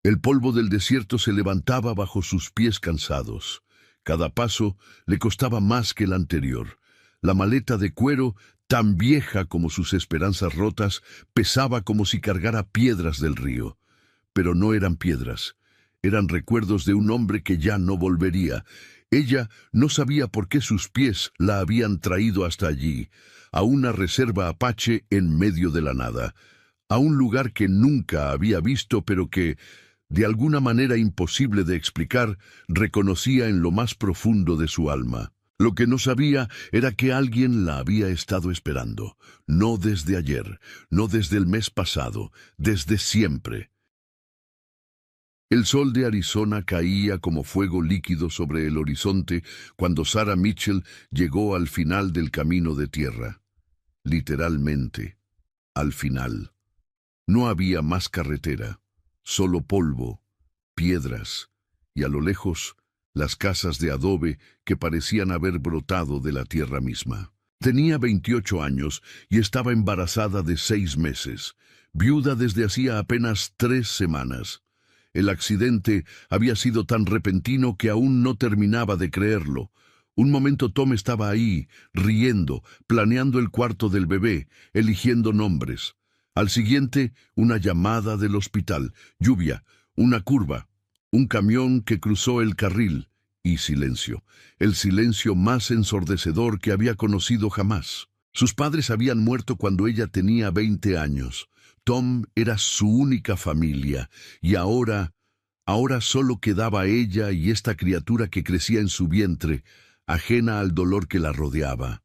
El polvo del desierto se levantaba bajo sus pies cansados. Cada paso le costaba más que el anterior. La maleta de cuero, tan vieja como sus esperanzas rotas, pesaba como si cargara piedras del río. Pero no eran piedras. Eran recuerdos de un hombre que ya no volvería. Ella no sabía por qué sus pies la habían traído hasta allí, a una reserva apache en medio de la nada, a un lugar que nunca había visto, pero que, de alguna manera imposible de explicar, reconocía en lo más profundo de su alma. Lo que no sabía era que alguien la había estado esperando, no desde ayer, no desde el mes pasado, desde siempre. El sol de Arizona caía como fuego líquido sobre el horizonte cuando Sarah Mitchell llegó al final del camino de tierra. Literalmente, al final. No había más carretera, solo polvo, piedras y a lo lejos las casas de adobe que parecían haber brotado de la tierra misma. Tenía 28 años y estaba embarazada de 6 meses, viuda desde hacía apenas 3 semanas. El accidente había sido tan repentino que aún no terminaba de creerlo. Un momento Tom estaba ahí, riendo, planeando el cuarto del bebé, eligiendo nombres. Al siguiente, una llamada del hospital, lluvia, una curva, un camión que cruzó el carril y silencio. El silencio más ensordecedor que había conocido jamás. Sus padres habían muerto cuando ella tenía 20 años. Tom era su única familia, y ahora solo quedaba ella y esta criatura que crecía en su vientre, ajena al dolor que la rodeaba.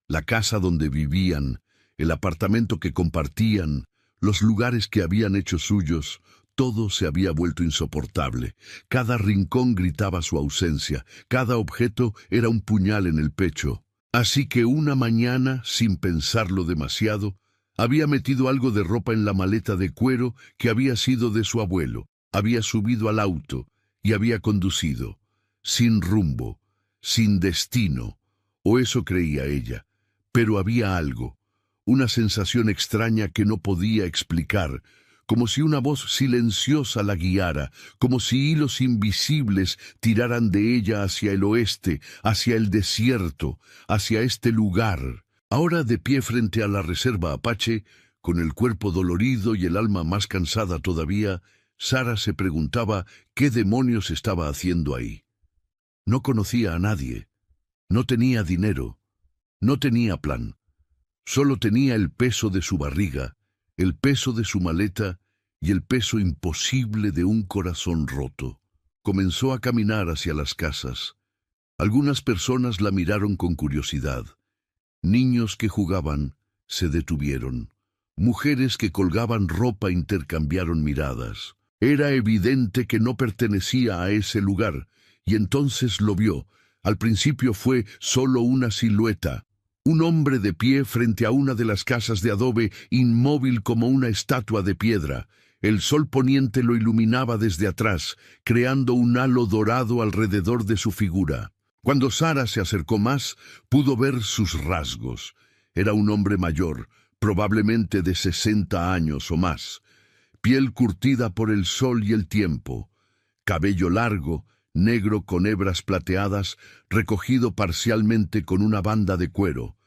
La casa donde vivían, el apartamento que compartían, los lugares que habían hecho suyos, todo se había vuelto insoportable. Cada rincón gritaba su ausencia, cada objeto era un puñal en el pecho. Así que una mañana, sin pensarlo demasiado, había metido algo de ropa en la maleta de cuero que había sido de su abuelo, había subido al auto y había conducido, sin rumbo, sin destino, o eso creía ella. Pero había algo, una sensación extraña que no podía explicar, como si una voz silenciosa la guiara, como si hilos invisibles tiraran de ella hacia el oeste, hacia el desierto, hacia este lugar. Ahora de pie frente a la reserva apache, con el cuerpo dolorido y el alma más cansada todavía, Sarah se preguntaba qué demonios estaba haciendo ahí. No conocía a nadie, no tenía dinero, no tenía plan. Solo tenía el peso de su barriga, el peso de su maleta y el peso imposible de un corazón roto. Comenzó a caminar hacia las casas. Algunas personas la miraron con curiosidad. Niños que jugaban se detuvieron. Mujeres que colgaban ropa intercambiaron miradas. Era evidente que no pertenecía a ese lugar, y entonces lo vio. Al principio fue solo una silueta. Un hombre de pie frente a una de las casas de adobe, inmóvil como una estatua de piedra. El sol poniente lo iluminaba desde atrás, creando un halo dorado alrededor de su figura. Cuando Sarah se acercó más, pudo ver sus rasgos. Era un hombre mayor, probablemente de 60 años o más. Piel curtida por el sol y el tiempo. Cabello largo, negro con hebras plateadas, recogido parcialmente con una banda de cuero.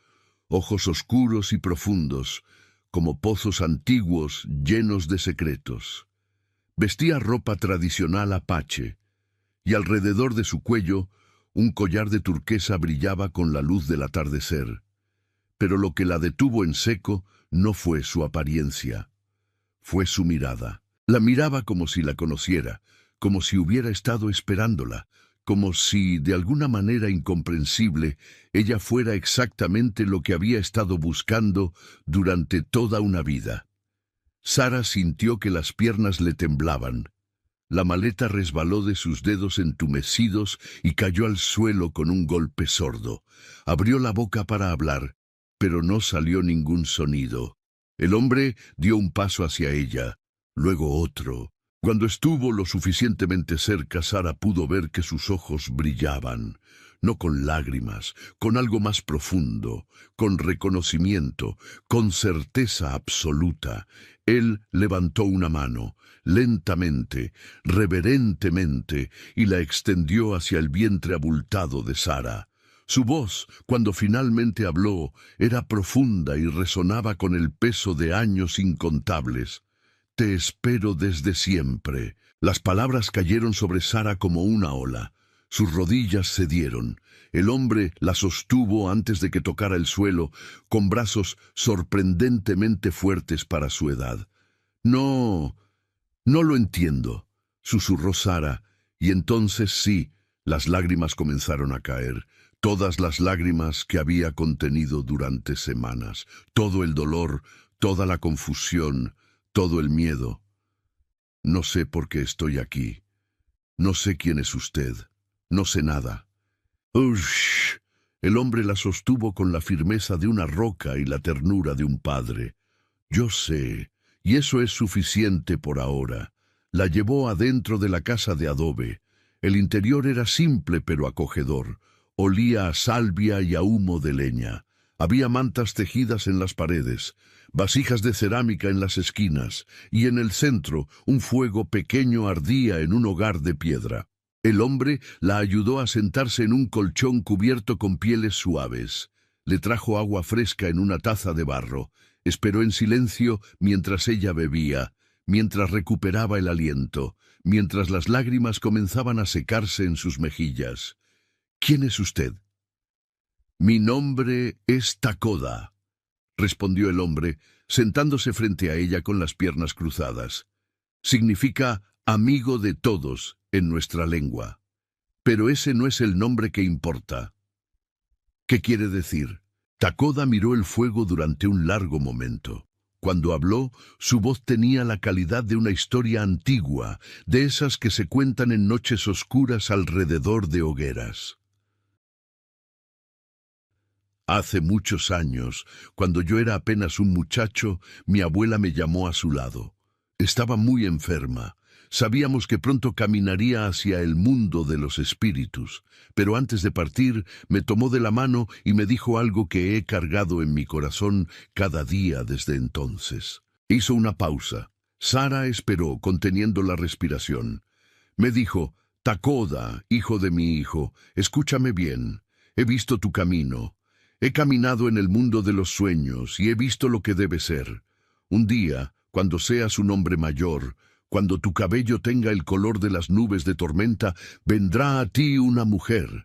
Ojos oscuros y profundos, como pozos antiguos llenos de secretos. Vestía ropa tradicional apache, y alrededor de su cuello, un collar de turquesa brillaba con la luz del atardecer. Pero lo que la detuvo en seco no fue su apariencia, fue su mirada. La miraba como si la conociera, como si hubiera estado esperándola, como si, de alguna manera incomprensible, ella fuera exactamente lo que había estado buscando durante toda una vida. Sarah sintió que las piernas le temblaban. La maleta resbaló de sus dedos entumecidos y cayó al suelo con un golpe sordo. Abrió la boca para hablar, pero no salió ningún sonido. El hombre dio un paso hacia ella, luego otro. Cuando estuvo lo suficientemente cerca, Sarah pudo ver que sus ojos brillaban. no con lágrimas, con algo más profundo, con reconocimiento, con certeza absoluta. Él levantó una mano, lentamente, reverentemente, y la extendió hacia el vientre abultado de Sara. Su voz, cuando finalmente habló, era profunda y resonaba con el peso de años incontables. «Te espero desde siempre». Las palabras cayeron sobre Sara como una ola. Sus rodillas cedieron. El hombre la sostuvo antes de que tocara el suelo, con brazos sorprendentemente fuertes para su edad. «No, no lo entiendo», susurró Sara, y entonces sí, las lágrimas comenzaron a caer. Todas las lágrimas que había contenido durante semanas, todo el dolor, toda la confusión, todo el miedo. «No sé por qué estoy aquí. No sé quién es usted. No sé nada». «Ush». El hombre la sostuvo con la firmeza de una roca y la ternura de un padre. «Yo sé, y eso es suficiente por ahora». La llevó adentro de la casa de adobe. El interior era simple pero acogedor. Olía a salvia y a humo de leña. Había mantas tejidas en las paredes, vasijas de cerámica en las esquinas, y en el centro un fuego pequeño ardía en un hogar de piedra. El hombre la ayudó a sentarse en un colchón cubierto con pieles suaves. Le trajo agua fresca en una taza de barro. Esperó en silencio mientras ella bebía, mientras recuperaba el aliento, mientras las lágrimas comenzaban a secarse en sus mejillas. «¿Quién es usted?» «Mi nombre es Takoda», respondió el hombre, sentándose frente a ella con las piernas cruzadas. «Significa amigo de todos en nuestra lengua. Pero ese no es el nombre que importa». «¿Qué quiere decir?» Takoda miró el fuego durante un largo momento. Cuando habló, su voz tenía la calidad de una historia antigua, de esas que se cuentan en noches oscuras alrededor de hogueras. «Hace muchos años, cuando yo era apenas un muchacho, mi abuela me llamó a su lado. Estaba muy enferma. Sabíamos que pronto caminaría hacia el mundo de los espíritus, pero antes de partir me tomó de la mano y me dijo algo que he cargado en mi corazón cada día desde entonces». Hizo una pausa. Sara esperó, conteniendo la respiración. Me dijo: «Takoda, hijo de mi hijo, escúchame bien. He visto tu camino. He caminado en el mundo de los sueños y he visto lo que debe ser. Un día, cuando seas un hombre mayor, cuando tu cabello tenga el color de las nubes de tormenta, vendrá a ti una mujer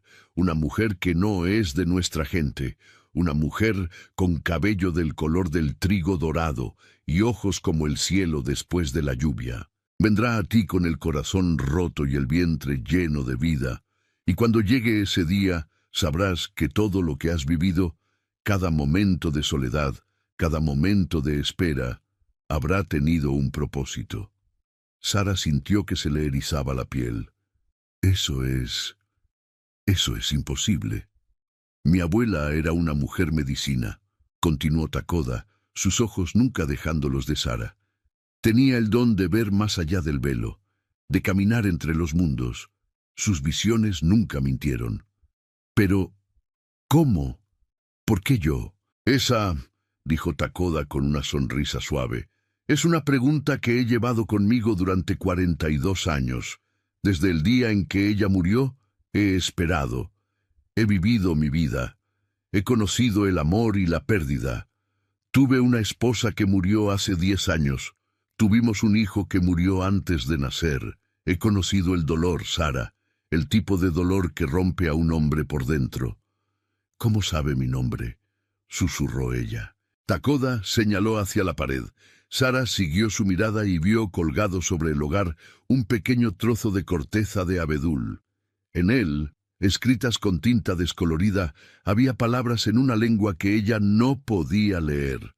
que no es de nuestra gente, una mujer con cabello del color del trigo dorado y ojos como el cielo después de la lluvia. Vendrá a ti con el corazón roto y el vientre lleno de vida, y cuando llegue ese día, sabrás que todo lo que has vivido, cada momento de soledad, cada momento de espera, habrá tenido un propósito». Sara sintió que se le erizaba la piel. Eso es imposible. Mi abuela era una mujer medicina», continuó Takoda, sus ojos nunca dejando los de Sara. «Tenía el don de ver más allá del velo, de caminar entre los mundos. Sus visiones nunca mintieron. Pero, ¿cómo? ¿Por qué yo?» «Esa», dijo Takoda con una sonrisa suave, «es una pregunta que he llevado conmigo durante 42 años. Desde el día en que ella murió, he esperado. He vivido mi vida. He conocido el amor y la pérdida. Tuve una esposa que murió hace 10 años. Tuvimos un hijo que murió antes de nacer. He conocido el dolor, Sara, el tipo de dolor que rompe a un hombre por dentro». «¿Cómo sabe mi nombre?», susurró ella. Takoda señaló hacia la pared. Sara siguió su mirada y vio colgado sobre el hogar un pequeño trozo de corteza de abedul. En él, escritas con tinta descolorida, había palabras en una lengua que ella no podía leer.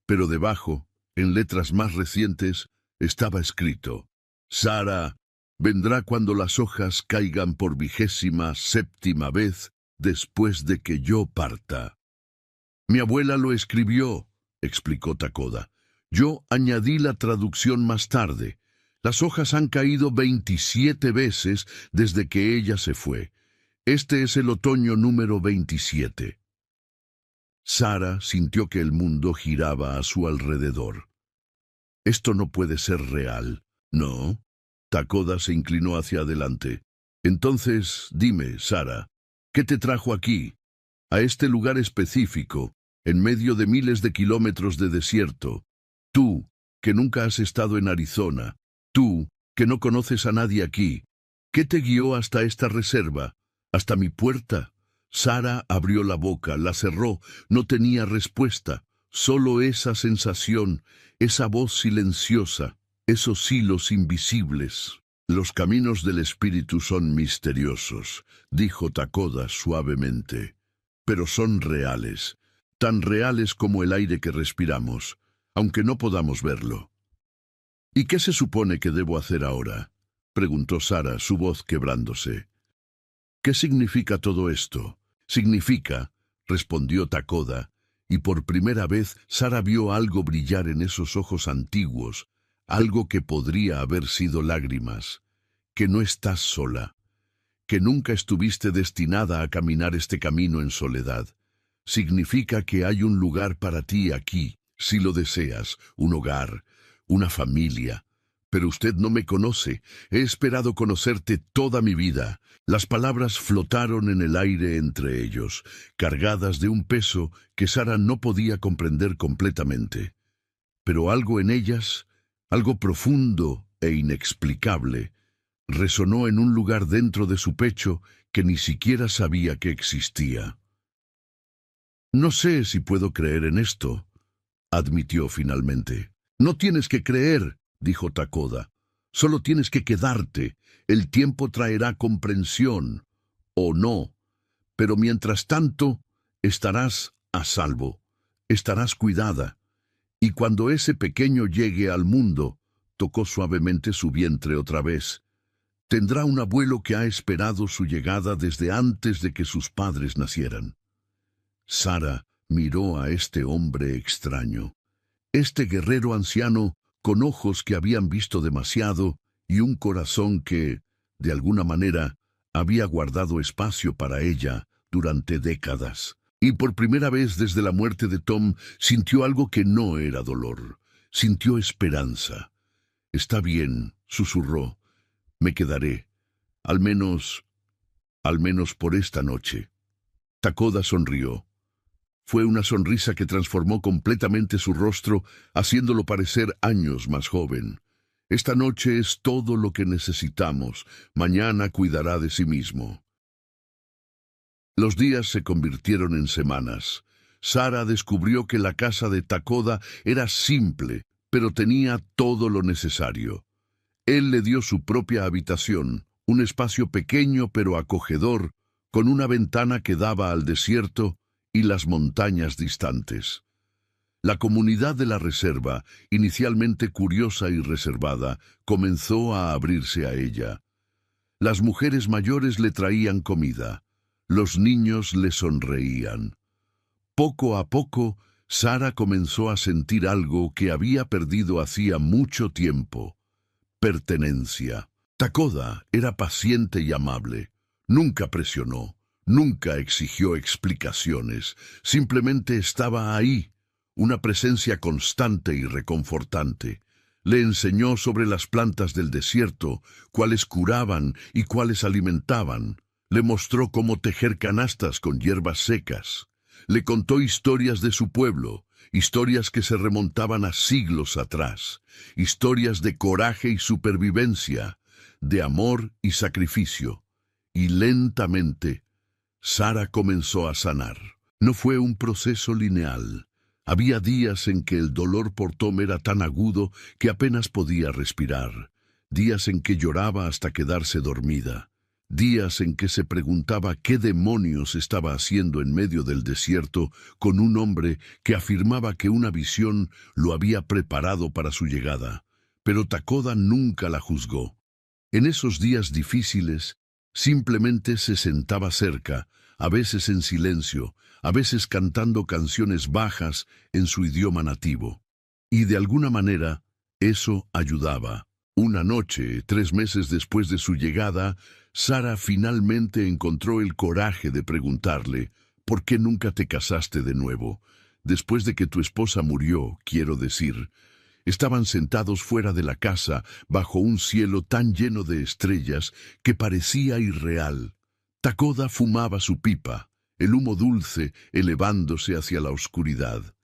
Pero debajo, en letras más recientes, estaba escrito: «Sara vendrá cuando las hojas caigan por 27ª vez después de que yo parta». «Mi abuela lo escribió», explicó Takoda. «Yo añadí la traducción más tarde. Las hojas han caído 27 veces desde que ella se fue. Este es el otoño número 27. Sara sintió que el mundo giraba a su alrededor. Esto no puede ser real. No. Takoda se inclinó hacia adelante. Entonces, dime, Sara, ¿qué te trajo aquí? A este lugar específico, en medio de miles de kilómetros de desierto. Tú, que nunca has estado en Arizona. Tú, que no conoces a nadie aquí. ¿Qué te guió hasta esta reserva? ¿Hasta mi puerta? Sara abrió la boca, la cerró, no tenía respuesta. Solo esa sensación, esa voz silenciosa, esos hilos invisibles. Los caminos del espíritu son misteriosos, dijo Takoda suavemente, pero son reales, tan reales como el aire que respiramos, aunque no podamos verlo. ¿Y qué se supone que debo hacer ahora?, preguntó Sara, su voz quebrándose. ¿Qué significa todo esto? Significa, respondió Takoda, y por primera vez Sara vio algo brillar en esos ojos antiguos, algo que podría haber sido lágrimas, que no estás sola, que nunca estuviste destinada a caminar este camino en soledad. Significa que hay un lugar para ti aquí, si lo deseas, un hogar, una familia. Pero usted no me conoce, he esperado conocerte toda mi vida. Las palabras flotaron en el aire entre ellos, cargadas de un peso que Sara no podía comprender completamente. Pero algo en ellas, algo profundo e inexplicable, resonó en un lugar dentro de su pecho que ni siquiera sabía que existía. No sé si puedo creer en esto, admitió finalmente. No tienes que creer, dijo Takoda. Solo tienes que quedarte. El tiempo traerá comprensión, o no. Pero mientras tanto, estarás a salvo, estarás cuidada. Y cuando ese pequeño llegue al mundo, tocó suavemente su vientre otra vez. Tendrá un abuelo que ha esperado su llegada desde antes de que sus padres nacieran. Sara miró a este hombre extraño, este guerrero anciano con ojos que habían visto demasiado y un corazón que, de alguna manera, había guardado espacio para ella durante décadas. Y por primera vez desde la muerte de Tom sintió algo que no era dolor, sintió esperanza. «Está bien», susurró, «me quedaré, al menos por esta noche». Takoda sonrió. Fue una sonrisa que transformó completamente su rostro, haciéndolo parecer años más joven. «Esta noche es todo lo que necesitamos. Mañana cuidará de sí mismo». Los días se convirtieron en semanas. Sara descubrió que la casa de Takoda era simple, pero tenía todo lo necesario. Él le dio su propia habitación, un espacio pequeño pero acogedor, con una ventana que daba al desierto y las montañas distantes. La comunidad de la reserva, inicialmente curiosa y reservada, comenzó a abrirse a ella. Las mujeres mayores le traían comida. Los niños le sonreían. Poco a poco, Sara comenzó a sentir algo que había perdido hacía mucho tiempo: pertenencia. Takoda era paciente y amable. Nunca presionó, nunca exigió explicaciones. Simplemente estaba ahí, una presencia constante y reconfortante. Le enseñó sobre las plantas del desierto, cuáles curaban y cuáles alimentaban. Le mostró cómo tejer canastas con hierbas secas. Le contó historias de su pueblo, historias que se remontaban a siglos atrás, historias de coraje y supervivencia, de amor y sacrificio. Y lentamente, Sara comenzó a sanar. No fue un proceso lineal. Había días en que el dolor por Tom era tan agudo que apenas podía respirar, días en que lloraba hasta quedarse dormida, días en que se preguntaba qué demonios estaba haciendo en medio del desierto con un hombre que afirmaba que una visión lo había preparado para su llegada. Pero Takoda nunca la juzgó. En esos días difíciles, simplemente se sentaba cerca, a veces en silencio, a veces cantando canciones bajas en su idioma nativo. Y de alguna manera, eso ayudaba. Una noche, 3 meses después de su llegada, Sara finalmente encontró el coraje de preguntarle, ¿por qué nunca te casaste de nuevo? Después de que tu esposa murió, quiero decir. Estaban sentados fuera de la casa, bajo un cielo tan lleno de estrellas que parecía irreal. Takoda fumaba su pipa, el humo dulce elevándose hacia la oscuridad.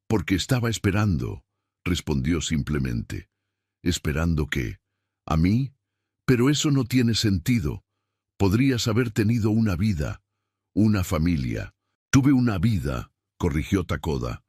Porque estaba esperando, respondió simplemente. ¿Esperando qué? ¿A mí? Pero eso no tiene sentido. Podrías haber tenido una vida, una familia. Tuve una vida, corrigió Takoda.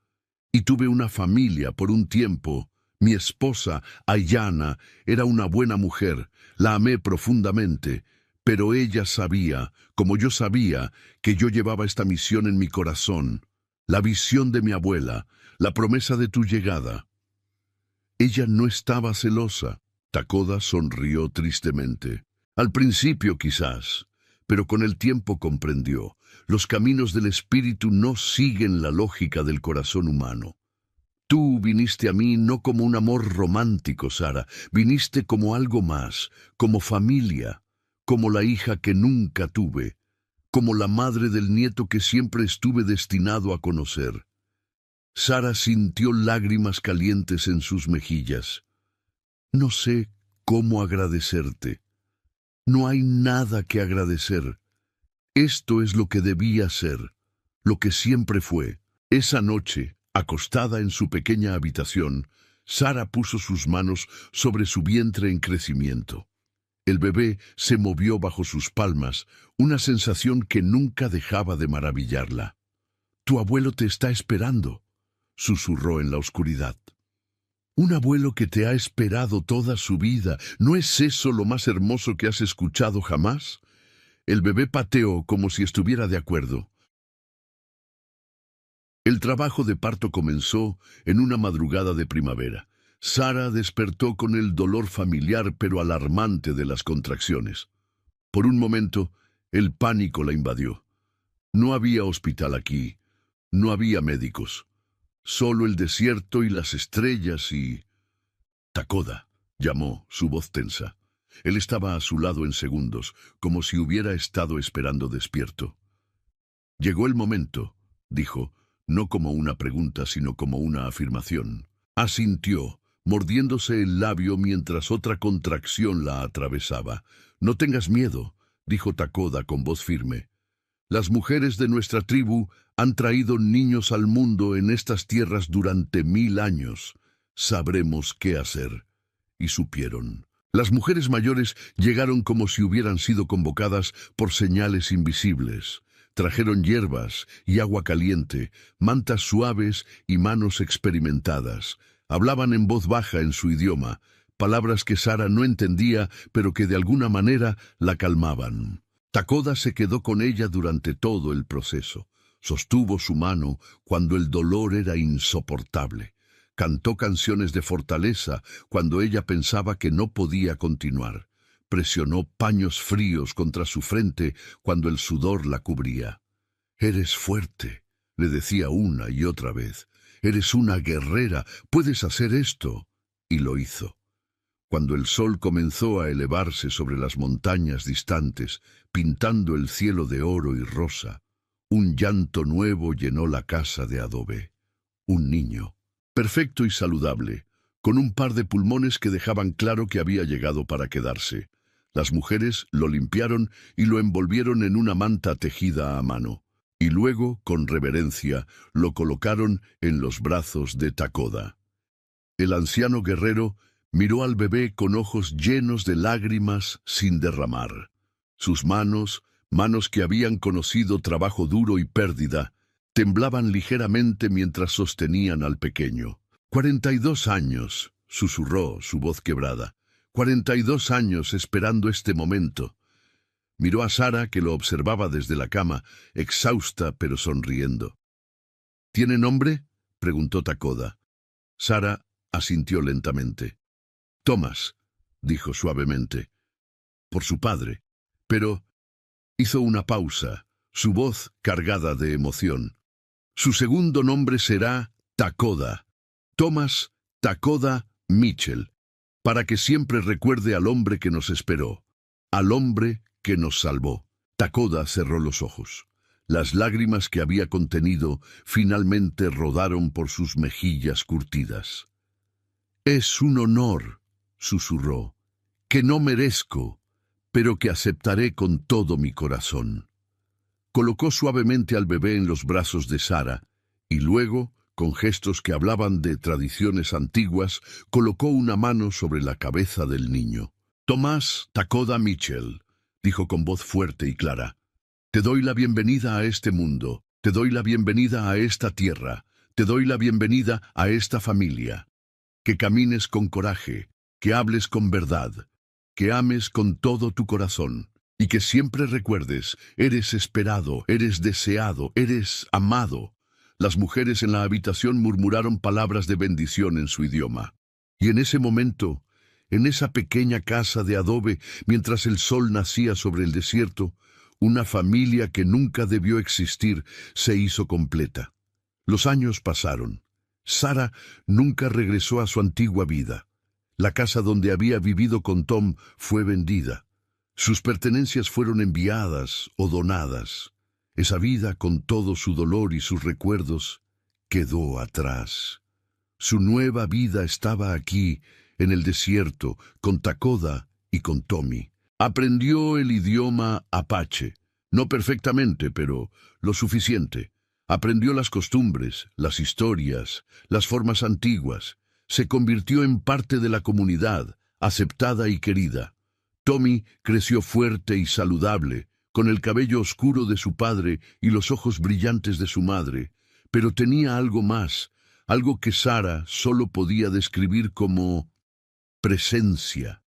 Y tuve una familia por un tiempo. Mi esposa, Ayana, era una buena mujer. La amé profundamente. Pero ella sabía, como yo sabía, que yo llevaba esta misión en mi corazón. La visión de mi abuela, la promesa de tu llegada. Ella no estaba celosa. Takoda sonrió tristemente. Al principio quizás, pero con el tiempo comprendió. Los caminos del espíritu no siguen la lógica del corazón humano. Tú viniste a mí no como un amor romántico, Sara. Viniste como algo más, como familia, como la hija que nunca tuve, como la madre del nieto que siempre estuve destinado a conocer. Sara sintió lágrimas calientes en sus mejillas. No sé cómo agradecerte. No hay nada que agradecer. Esto es lo que debía ser, lo que siempre fue. Esa noche, acostada en su pequeña habitación, Sara puso sus manos sobre su vientre en crecimiento. El bebé se movió bajo sus palmas, una sensación que nunca dejaba de maravillarla. «Tu abuelo te está esperando», susurró en la oscuridad. «Un abuelo que te ha esperado toda su vida. ¿No es eso lo más hermoso que has escuchado jamás?» El bebé pateó como si estuviera de acuerdo. El trabajo de parto comenzó en una madrugada de primavera. Sara despertó con el dolor familiar pero alarmante de las contracciones. Por un momento, el pánico la invadió. No había hospital aquí, no había médicos. Solo el desierto y las estrellas y... «Takoda», llamó, su voz tensa. Él estaba a su lado en segundos, como si hubiera estado esperando despierto. «Llegó el momento», dijo, no como una pregunta, sino como una afirmación. Asintió, mordiéndose el labio mientras otra contracción la atravesaba. «No tengas miedo», dijo Takoda con voz firme. «Las mujeres de nuestra tribu han traído niños al mundo en estas tierras durante 1000 años. Sabremos qué hacer». Y supieron. Las mujeres mayores llegaron como si hubieran sido convocadas por señales invisibles. Trajeron hierbas y agua caliente, mantas suaves y manos experimentadas. Hablaban en voz baja en su idioma, palabras que Sara no entendía, pero que de alguna manera la calmaban. Takoda se quedó con ella durante todo el proceso. Sostuvo su mano cuando el dolor era insoportable. Cantó canciones de fortaleza cuando ella pensaba que no podía continuar. Presionó paños fríos contra su frente cuando el sudor la cubría. «Eres fuerte», le decía una y otra vez. «Eres una guerrera, puedes hacer esto». Y lo hizo. Cuando el sol comenzó a elevarse sobre las montañas distantes, pintando el cielo de oro y rosa, un llanto nuevo llenó la casa de adobe. Un niño, perfecto y saludable, con un par de pulmones que dejaban claro que había llegado para quedarse. Las mujeres lo limpiaron y lo envolvieron en una manta tejida a mano, y luego, con reverencia, lo colocaron en los brazos de Takoda. El anciano guerrero miró al bebé con ojos llenos de lágrimas sin derramar. Sus manos que habían conocido trabajo duro y pérdida, temblaban ligeramente mientras sostenían al pequeño. 42 años, susurró su voz quebrada. 42 años esperando este momento. Miró a Sara, que lo observaba desde la cama, exhausta pero sonriendo. «¿Tiene nombre?», preguntó Takoda. Sara asintió lentamente. «Thomas», dijo suavemente. «Por su padre». Pero hizo una pausa, su voz cargada de emoción. «Su segundo nombre será Takoda. Thomas Takoda Mitchell. para que siempre recuerde al hombre que nos esperó, al hombre que nos salvó. Takoda cerró los ojos. Las lágrimas que había contenido finalmente rodaron por sus mejillas curtidas. «Es un honor», susurró, «que no merezco, pero que aceptaré con todo mi corazón». Colocó suavemente al bebé en los brazos de Sara y luego, con gestos que hablaban de tradiciones antiguas, colocó una mano sobre la cabeza del niño. «Tomás Takoda Mitchell», dijo con voz fuerte y clara, «te doy la bienvenida a este mundo, te doy la bienvenida a esta tierra, te doy la bienvenida a esta familia. Que camines con coraje, que hables con verdad, que ames con todo tu corazón, y que siempre recuerdes, eres esperado, eres deseado, eres amado». Las mujeres en la habitación murmuraron palabras de bendición en su idioma. Y en ese momento, en esa pequeña casa de adobe, mientras el sol nacía sobre el desierto, una familia que nunca debió existir se hizo completa. Los años pasaron. Sara nunca regresó a su antigua vida. La casa donde había vivido con Tom fue vendida. Sus pertenencias fueron enviadas o donadas. Esa vida, con todo su dolor y sus recuerdos, quedó atrás. Su nueva vida estaba aquí, en el desierto, con Takoda y con Tommy. Aprendió el idioma apache, no perfectamente, pero lo suficiente. Aprendió las costumbres, las historias, las formas antiguas. Se convirtió en parte de la comunidad, aceptada y querida. Tommy creció fuerte y saludable, con el cabello oscuro de su padre y los ojos brillantes de su madre, pero tenía algo más, algo que Sara solo podía describir como presencia,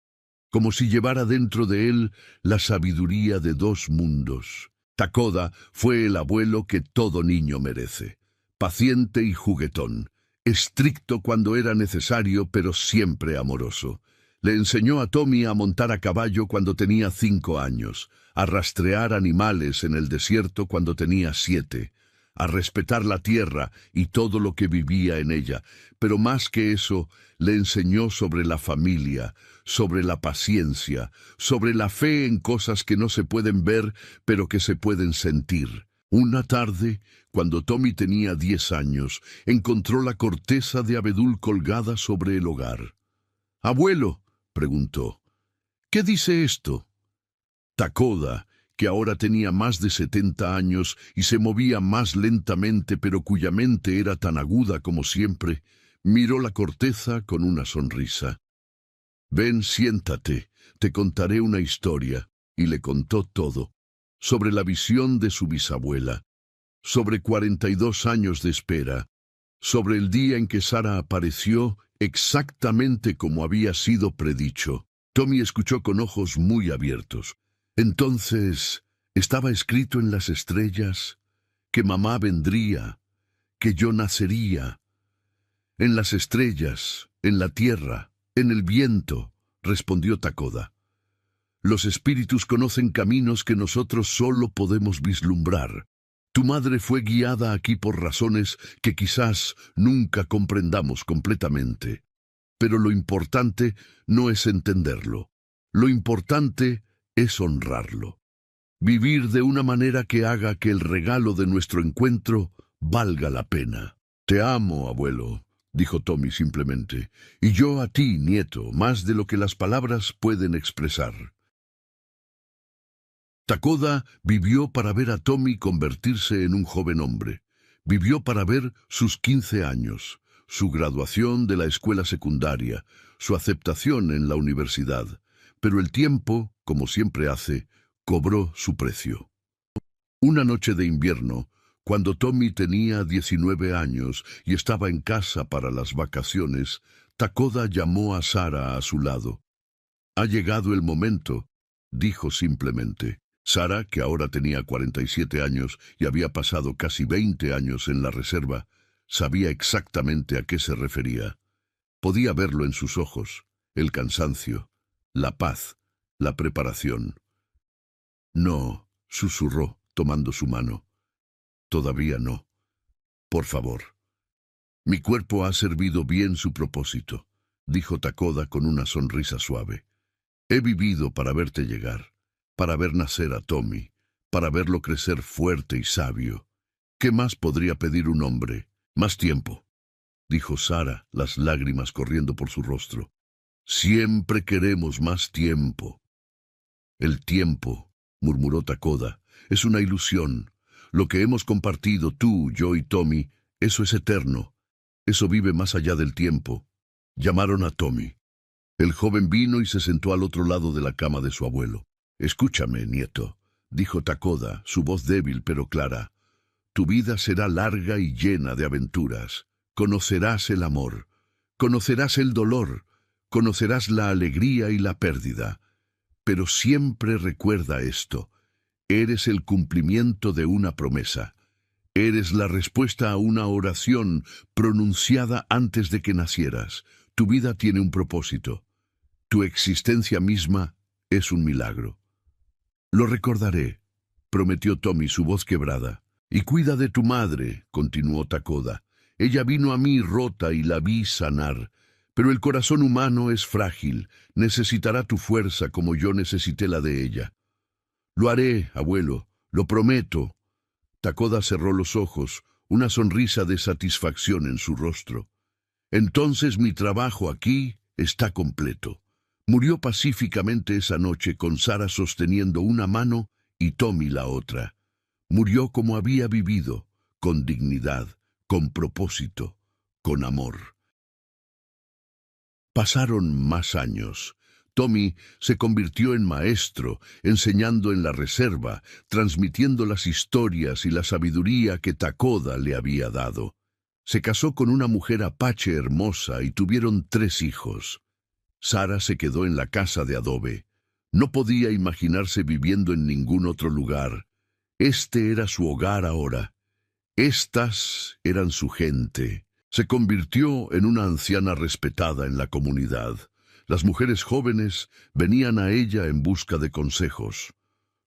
como si llevara dentro de él la sabiduría de dos mundos. Takoda fue el abuelo que todo niño merece, paciente y juguetón, estricto cuando era necesario, pero siempre amoroso. Le enseñó a Tommy a montar a caballo cuando tenía 5 años, a rastrear animales en el desierto cuando tenía 7, a respetar la tierra y todo lo que vivía en ella, pero más que eso, le enseñó sobre la familia, sobre la paciencia, sobre la fe en cosas que no se pueden ver, pero que se pueden sentir. Una tarde, cuando Tommy tenía 10 años, encontró la corteza de abedul colgada sobre el hogar. «Abuelo», preguntó, «¿qué dice esto?» Takoda, que ahora tenía más de 70 años y se movía más lentamente, pero cuya mente era tan aguda como siempre, miró la corteza con una sonrisa. «Ven, siéntate, te contaré una historia», y le contó todo, sobre la visión de su bisabuela, sobre 42 años de espera, sobre el día en que Sara apareció exactamente como había sido predicho. Tommy escuchó con ojos muy abiertos. Entonces, estaba escrito en las estrellas que mamá vendría, que yo nacería. En las estrellas, en la tierra, en el viento, respondió Takoda. Los espíritus conocen caminos que nosotros solo podemos vislumbrar. Tu madre fue guiada aquí por razones que quizás nunca comprendamos completamente. Pero lo importante no es entenderlo. Lo importante es honrarlo. Vivir de una manera que haga que el regalo de nuestro encuentro valga la pena. Te amo, abuelo, dijo Tommy simplemente, y yo a ti, nieto, más de lo que las palabras pueden expresar. Takoda vivió para ver a Tommy convertirse en un joven hombre. Vivió para ver sus 15 años, su graduación de la escuela secundaria, su aceptación en la universidad. Pero el tiempo, como siempre hace, cobró su precio. Una noche de invierno, cuando Tommy tenía 19 años y estaba en casa para las vacaciones, Takoda llamó a Sara a su lado. «Ha llegado el momento», dijo simplemente. Sara, que ahora tenía 47 años y había pasado casi 20 años en la reserva, sabía exactamente a qué se refería. Podía verlo en sus ojos, el cansancio, la paz, la preparación. «No», susurró, tomando su mano. «Todavía no. Por favor. Mi cuerpo ha servido bien su propósito. dijo Takoda con una sonrisa suave. He vivido para verte llegar, para ver nacer a Tommy, para verlo crecer fuerte y sabio. ¿Qué más podría pedir un hombre? Más tiempo, dijo Sara, las lágrimas corriendo por su rostro. Siempre queremos más tiempo. El tiempo, murmuró Takoda, es una ilusión. Lo que hemos compartido tú, yo y Tommy, eso es eterno. Eso vive más allá del tiempo. Llamaron a Tommy. El joven vino y se sentó al otro lado de la cama de su abuelo. Escúchame, nieto, dijo Takoda, su voz débil pero clara. Tu vida será larga y llena de aventuras. Conocerás el amor, conocerás el dolor, conocerás la alegría y la pérdida. Pero siempre recuerda esto. Eres el cumplimiento de una promesa. Eres la respuesta a una oración pronunciada antes de que nacieras. Tu vida tiene un propósito. Tu existencia misma es un milagro. Lo recordaré, prometió Tommy, su voz quebrada. Y cuida de tu madre, continuó Takoda. Ella vino a mí rota y la vi sanar. Pero el corazón humano es frágil, necesitará tu fuerza como yo necesité la de ella. Lo haré, abuelo, lo prometo. Takoda cerró los ojos, una sonrisa de satisfacción en su rostro. Entonces mi trabajo aquí está completo. Murió pacíficamente esa noche con Sara sosteniendo una mano y Tommy la otra. Murió como había vivido, con dignidad, con propósito, con amor. Pasaron más años. Tommy se convirtió en maestro, enseñando en la reserva, transmitiendo las historias y la sabiduría que Takoda le había dado. Se casó con una mujer apache hermosa y tuvieron 3 hijos. Sara se quedó en la casa de adobe. No podía imaginarse viviendo en ningún otro lugar. Este era su hogar ahora. Estas eran su gente. Se convirtió en una anciana respetada en la comunidad. Las mujeres jóvenes venían a ella en busca de consejos.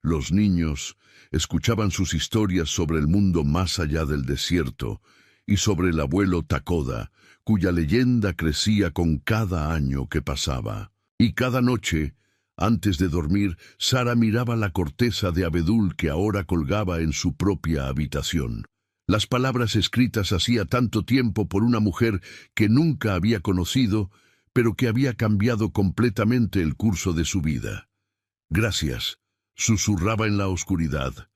Los niños escuchaban sus historias sobre el mundo más allá del desierto y sobre el abuelo Takoda, cuya leyenda crecía con cada año que pasaba. Y cada noche, antes de dormir, Sara miraba la corteza de abedul que ahora colgaba en su propia habitación. Las palabras escritas hacía tanto tiempo por una mujer que nunca había conocido, pero que había cambiado completamente el curso de su vida. Gracias, susurraba en la oscuridad.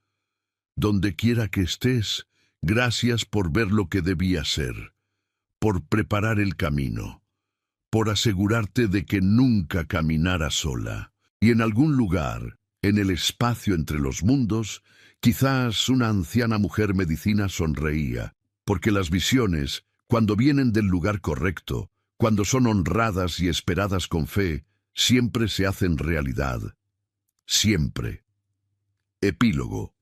Donde quiera que estés, gracias por ver lo que debía ser, por preparar el camino, por asegurarte de que nunca caminara sola. Y en algún lugar, en el espacio entre los mundos, quizás una anciana mujer medicina sonreía, porque las visiones, cuando vienen del lugar correcto, cuando son honradas y esperadas con fe, siempre se hacen realidad. Siempre. Epílogo.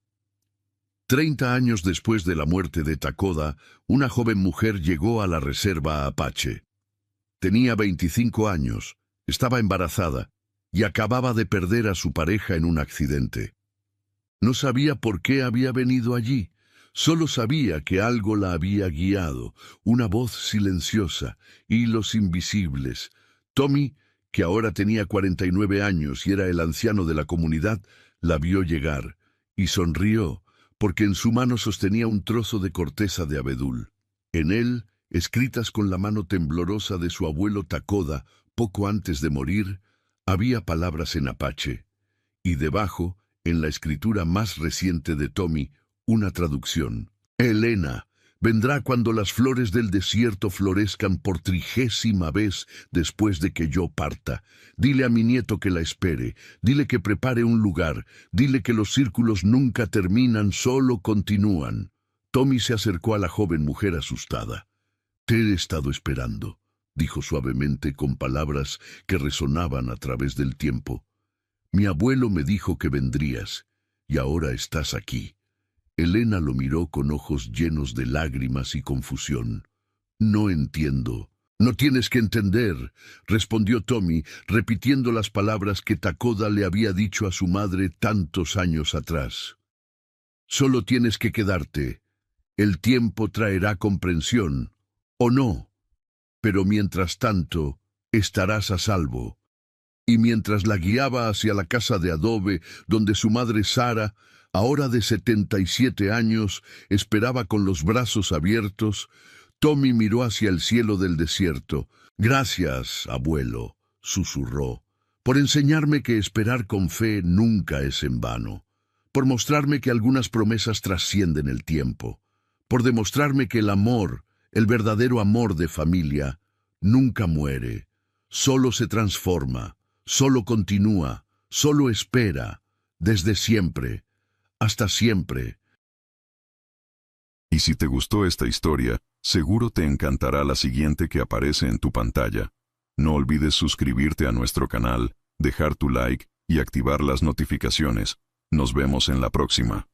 30 años después de la muerte de Takoda, una joven mujer llegó a la reserva apache. Tenía 25 años, estaba embarazada y acababa de perder a su pareja en un accidente. No sabía por qué había venido allí, solo sabía que algo la había guiado, una voz silenciosa, hilos invisibles. Tommy, que ahora tenía 49 años y era el anciano de la comunidad, la vio llegar y sonrió, porque en su mano sostenía un trozo de corteza de abedul. En él, escritas con la mano temblorosa de su abuelo Takoda, poco antes de morir, había palabras en apache, y debajo, en la escritura más reciente de Tommy, una traducción. Elena, vendrá cuando las flores del desierto florezcan por 30ª vez después de que yo parta. Dile a mi nieto que la espere, dile que prepare un lugar, dile que los círculos nunca terminan, solo continúan. Tommy se acercó a la joven mujer asustada. Te he estado esperando, dijo suavemente con palabras que resonaban a través del tiempo. Mi abuelo me dijo que vendrías, y ahora estás aquí. Elena lo miró con ojos llenos de lágrimas y confusión. No entiendo. No tienes que entender, respondió Tommy, repitiendo las palabras que Takoda le había dicho a su madre tantos años atrás. Solo tienes que quedarte. El tiempo traerá comprensión, o no. Pero mientras tanto, estarás a salvo. Y mientras la guiaba hacia la casa de adobe, donde su madre Sara, ahora de 77 años, esperaba con los brazos abiertos, Tommy miró hacia el cielo del desierto. «Gracias, abuelo», susurró, «por enseñarme que esperar con fe nunca es en vano, por mostrarme que algunas promesas trascienden el tiempo, por demostrarme que el amor, el verdadero amor de familia, nunca muere, solo se transforma, solo continúa, solo espera, desde siempre, hasta siempre». Y si te gustó esta historia, seguro te encantará la siguiente que aparece en tu pantalla. No olvides suscribirte a nuestro canal, dejar tu like y activar las notificaciones. Nos vemos en la próxima.